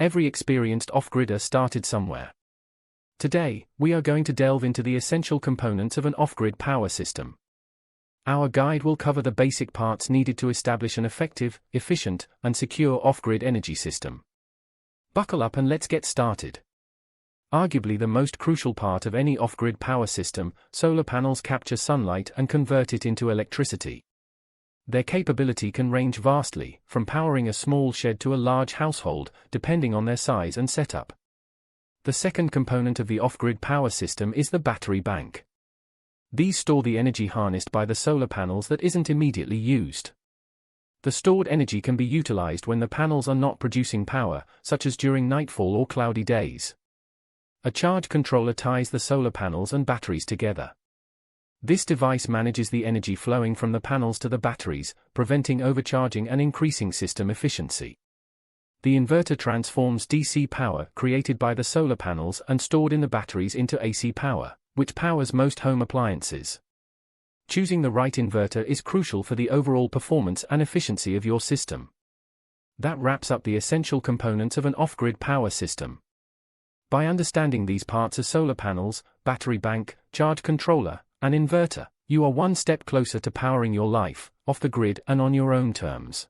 Every experienced off-gridder started somewhere. Today, we are going to delve into the essential components of an off-grid power system. Our guide will cover the basic parts needed to establish an effective, efficient, and secure off-grid energy system. Buckle up and let's get started. Arguably the most crucial part of any off-grid power system, solar panels capture sunlight and convert it into electricity. Their capability can range vastly, from powering a small shed to a large household, depending on their size and setup. The second component of the off-grid power system is the battery bank. These store the energy harnessed by the solar panels that isn't immediately used. The stored energy can be utilized when the panels are not producing power, such as during nightfall or cloudy days. A charge controller ties the solar panels and batteries together. This device manages the energy flowing from the panels to the batteries, preventing overcharging and increasing system efficiency. The inverter transforms DC power created by the solar panels and stored in the batteries into AC power, which powers most home appliances. Choosing the right inverter is crucial for the overall performance and efficiency of your system. That wraps up the essential components of an off-grid power system. By understanding these parts of solar panels, battery bank, charge controller, and inverter, you are one step closer to powering your life, off the grid and on your own terms.